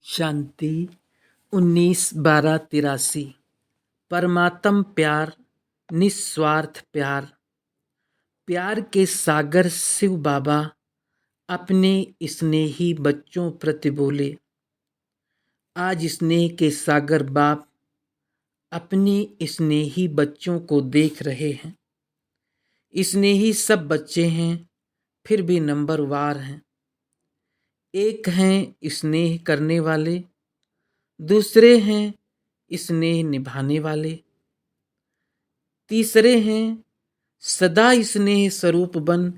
शांति 19/12/83। परमात्म प्यार, निस्वार्थ प्यार। प्यार के सागर शिव बाबा अपने स्नेही बच्चों प्रति बोले। आज स्नेह के सागर बाप अपने स्नेही बच्चों को देख रहे हैं। स्नेही सब बच्चे हैं, फिर भी नंबरवार हैं। एक हैं स्नेह करने वाले, दूसरे हैं स्नेह निभाने वाले, तीसरे हैं सदा स्नेह स्वरूप बन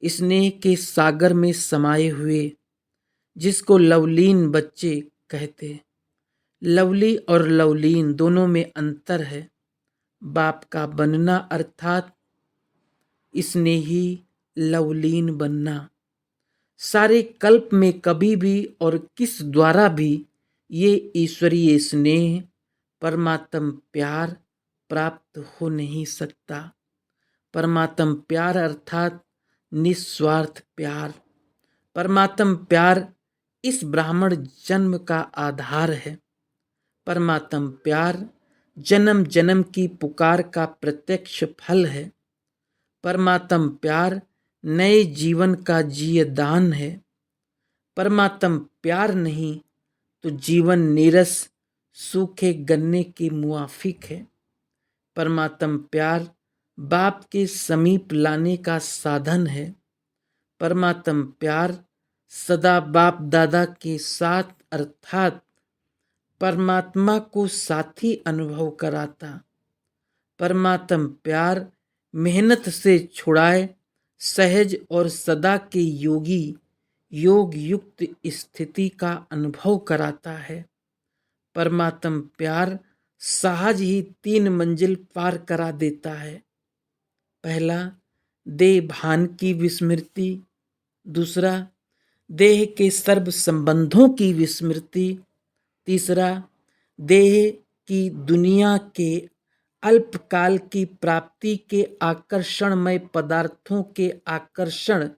स्नेह के सागर में समाये हुए, जिसको लवलीन बच्चे कहते। लवली और लवलीन दोनों में अंतर है। बाप का बनना अर्थात स्नेही लवलीन बनना। सारे कल्प में कभी भी और किस द्वारा भी ये ईश्वरीय स्नेह, परमात्म प्यार प्राप्त हो नहीं सकता। परमात्म प्यार अर्थात निस्वार्थ प्यार। परमात्म प्यार इस ब्राह्मण जन्म का आधार है। परमात्म प्यार जन्म जन्म की पुकार का प्रत्यक्ष फल है। परमात्म प्यार नए जीवन का जीयदान है। परमात्म प्यार नहीं तो जीवन नीरस सूखे गन्ने के मुआफिक है। परमात्म प्यार बाप के समीप लाने का साधन है। परमात्म प्यार सदा बाप दादा के साथ अर्थात परमात्मा को साथी अनुभव कराता। परमात्म प्यार मेहनत से छुड़ाए सहज और सदा के योगी योग युक्त स्थिति का अनुभव कराता है। परमात्म प्यार सहज ही 3 मंजिल पार करा देता है। पहला, देह भान की विस्मृति। दूसरा, देह के सर्व संबंधों की विस्मृति। तीसरा, देह की दुनिया के अल्पकाल की प्राप्ति के आकर्षणमय पदार्थों के आकर्षण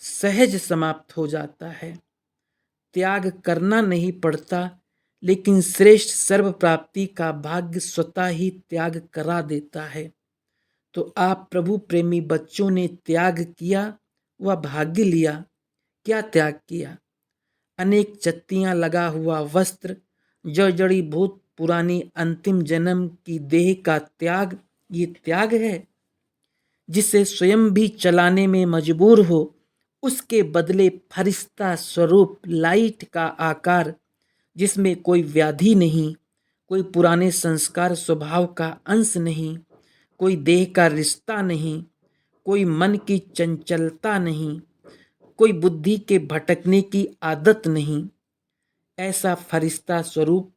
सहज समाप्त हो जाता है। त्याग करना नहीं पड़ता, लेकिन श्रेष्ठ सर्व प्राप्ति का भाग्य स्वतः ही त्याग करा देता है। तो आप प्रभु प्रेमी बच्चों ने त्याग किया, वह भाग्य लिया। क्या त्याग किया? अनेक चत्तियां लगा हुआ वस्त्र, जड़ी भूत पुरानी अंतिम जन्म की देह का त्याग, ये त्याग है। जिसे स्वयं भी चलाने में मजबूर हो, उसके बदले फरिश्ता स्वरूप लाइट का आकार, जिसमें कोई व्याधि नहीं, कोई पुराने संस्कार स्वभाव का अंश नहीं, कोई देह का रिश्ता नहीं, कोई मन की चंचलता नहीं, कोई बुद्धि के भटकने की आदत नहीं। ऐसा फरिश्ता स्वरूप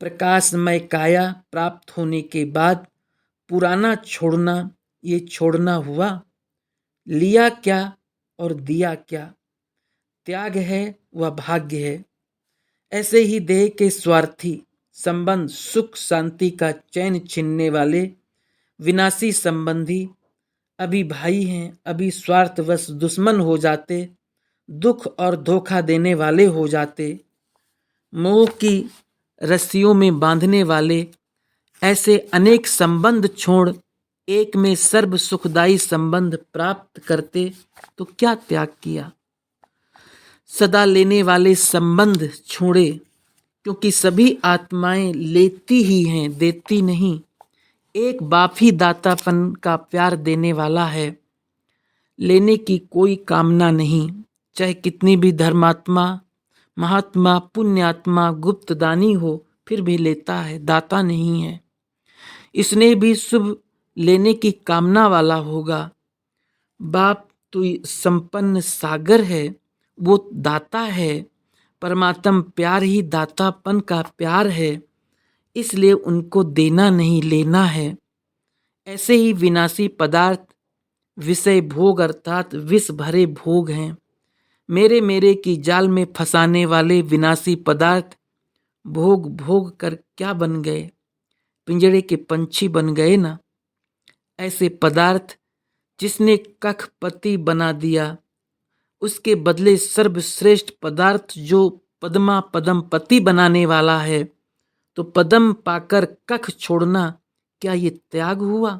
प्रकाशमय काया प्राप्त होने के बाद पुराना छोड़ना, ये छोड़ना हुआ। लिया क्या और दिया क्या? त्याग है वह भाग्य है। ऐसे ही देह के स्वार्थी संबंध, सुख शांति का चैन छीनने वाले विनाशी संबंधी अभी भाई हैं, अभी स्वार्थवश दुश्मन हो जाते, दुख और धोखा देने वाले हो जाते, मोह की रस्सियों में बांधने वाले, ऐसे अनेक संबंध छोड़ एक में सर्व सुखदायी संबंध प्राप्त करते तो क्या त्याग किया? सदा लेने वाले संबंध छोड़े, क्योंकि सभी आत्माएं लेती ही हैं, देती नहीं। एक बाप ही दातापन का प्यार देने वाला है। लेने की कोई कामना नहीं, चाहे कितनी भी धर्मात्मा, महात्मा, पुण्यात्मा, गुप्तदानी हो, फिर भी लेता है, दाता नहीं है। इसने भी शुभ लेने की कामना वाला होगा। बाप तो संपन्न सागर है, वो दाता है। परमात्म प्यार ही दातापन का प्यार है, इसलिए उनको देना नहीं, लेना है। ऐसे ही विनाशी पदार्थ विषय भोग अर्थात विष भरे भोग हैं। मेरे मेरे की जाल में फंसाने वाले विनाशी पदार्थ भोग भोग कर क्या बन गए? पिंजड़े के पंछी बन गए ना। ऐसे पदार्थ जिसने कखपति बना दिया, उसके बदले सर्वश्रेष्ठ पदार्थ जो पद्मा पदम पति बनाने वाला है, तो पदम पाकर कख छोड़ना क्या ये त्याग हुआ?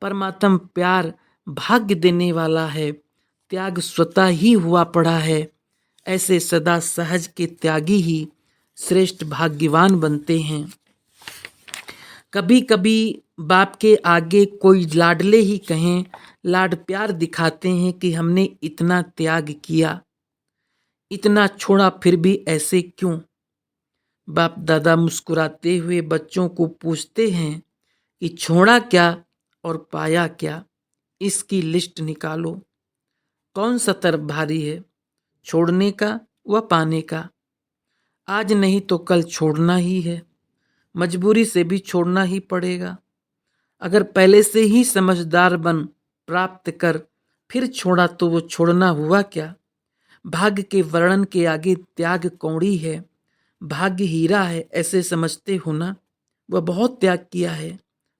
परमात्म प्यार भाग्य देने वाला है, त्याग स्वतः ही हुआ पड़ा है। ऐसे सदा सहज के त्यागी ही श्रेष्ठ भाग्यवान बनते हैं। कभी कभी बाप के आगे कोई लाडले ही कहें, लाड प्यार दिखाते हैं कि हमने इतना त्याग किया, इतना छोड़ा, फिर भी ऐसे क्यों? बाप दादा मुस्कुराते हुए बच्चों को पूछते हैं कि छोड़ा क्या और पाया क्या, इसकी लिस्ट निकालो। कौन सा तरफ भारी है, छोड़ने का व पाने का? आज नहीं तो कल छोड़ना ही है, मजबूरी से भी छोड़ना ही पड़ेगा। अगर पहले से ही समझदार बन प्राप्त कर फिर छोड़ा तो वो छोड़ना हुआ क्या? भाग्य के वर्णन के आगे त्याग कौड़ी है, भाग्य हीरा है ऐसे समझते हो ना? वह बहुत त्याग किया है,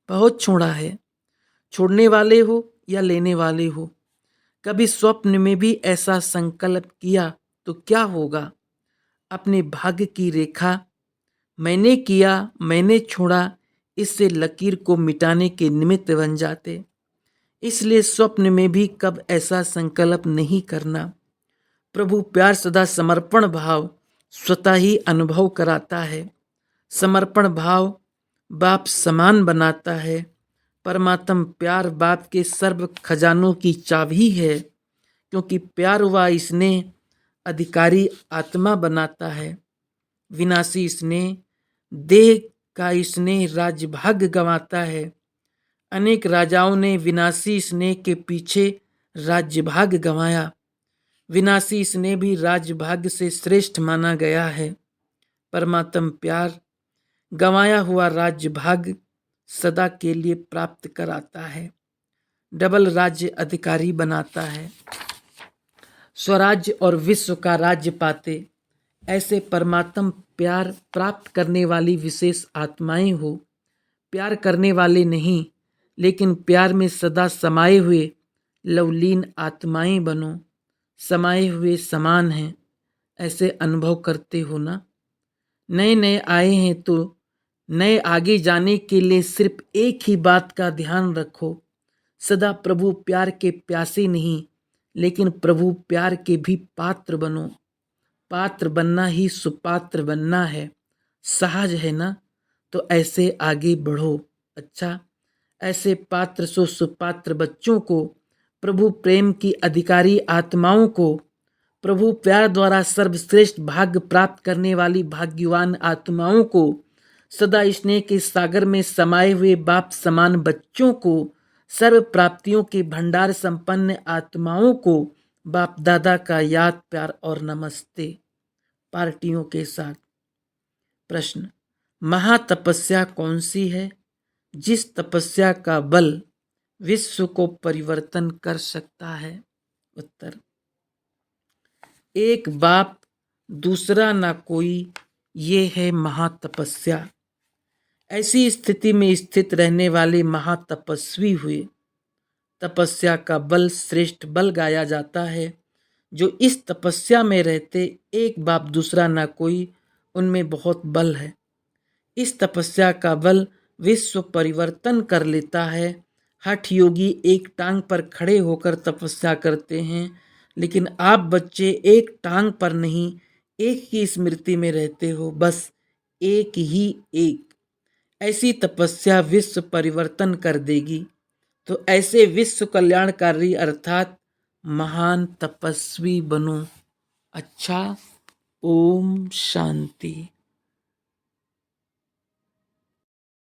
बहुत छोड़ा है। छोड़ने वाले हो या लेने वाले हो, कभी स्वप्न में भी ऐसा संकल्प किया तो क्या होगा? अपने भाग्य की रेखा मैंने किया, मैंने छोड़ा, इससे लकीर को मिटाने के निमित्त बन जाते। इसलिए स्वप्न में भी कब ऐसा संकल्प नहीं करना। प्रभु प्यार सदा समर्पण भाव स्वतः ही अनुभव कराता है। समर्पण भाव बाप समान बनाता है। परमात्म प्यार बाप के सर्व खजानों की चाबी है, क्योंकि प्यार व स्नेह अधिकारी आत्मा बनाता है। विनाशी स्नेह देह का स्नेह राज्य भाग्य गंवाता है। अनेक राजाओं ने विनाशी स्नेह के पीछे राज्य भाग्य गंवाया। विनाशी स्नेह भी राज्य भाग्य से श्रेष्ठ माना गया है। परमात्म प्यार गंवाया हुआ राज्य भाग्य सदा के लिए प्राप्त कराता है, डबल राज्य अधिकारी बनाता है। स्वराज्य और विश्व का राज्य पाते ऐसे परमात्म प्यार प्राप्त करने वाली विशेष आत्माएं हो। प्यार करने वाले नहीं, लेकिन प्यार में सदा समाये हुए लवलीन आत्माएं बनो। समाये हुए समान हैं ऐसे अनुभव करते हो ना? नए नए आए हैं तो नए आगे जाने के लिए सिर्फ एक ही बात का ध्यान रखो, सदा प्रभु प्यार के प्यासे नहीं, लेकिन प्रभु प्यार के भी पात्र बनो। पात्र बनना ही सुपात्र बनना है, सहज है ना? तो ऐसे आगे बढ़ो। अच्छा, ऐसे पात्र सो सुपात्र बच्चों को, प्रभु प्रेम की अधिकारी आत्माओं को, प्रभु प्यार द्वारा सर्वश्रेष्ठ भाग्य प्राप्त करने वाली भाग्यवान आत्माओं को, सदा स्नेह के सागर में समाये हुए बाप समान बच्चों को, सर्व प्राप्तियों के भंडार संपन्न आत्माओं को बाप दादा का याद प्यार और नमस्ते पार्टियों के साथ। प्रश्न, महातपस्या कौन सी है जिस तपस्या का बल विश्व को परिवर्तन कर सकता है? उत्तर, एक बाप दूसरा ना कोई, ये है महातपस्या। ऐसी स्थिति में स्थित रहने वाले महातपस्वी हुए। तपस्या का बल श्रेष्ठ बल गाया जाता है। जो इस तपस्या में रहते, एक बाप दूसरा ना कोई, उनमें बहुत बल है। इस तपस्या का बल विश्व परिवर्तन कर लेता है। हठ योगी एक टांग पर खड़े होकर तपस्या करते हैं, लेकिन आप बच्चे एक टांग पर नहीं, एक ही स्मृति में रहते हो, बस एक ही एक। ऐसी तपस्या विश्व परिवर्तन कर देगी। तो ऐसे विश्व कल्याणकारी अर्थात महान तपस्वी बनो। अच्छा, ओम शांति।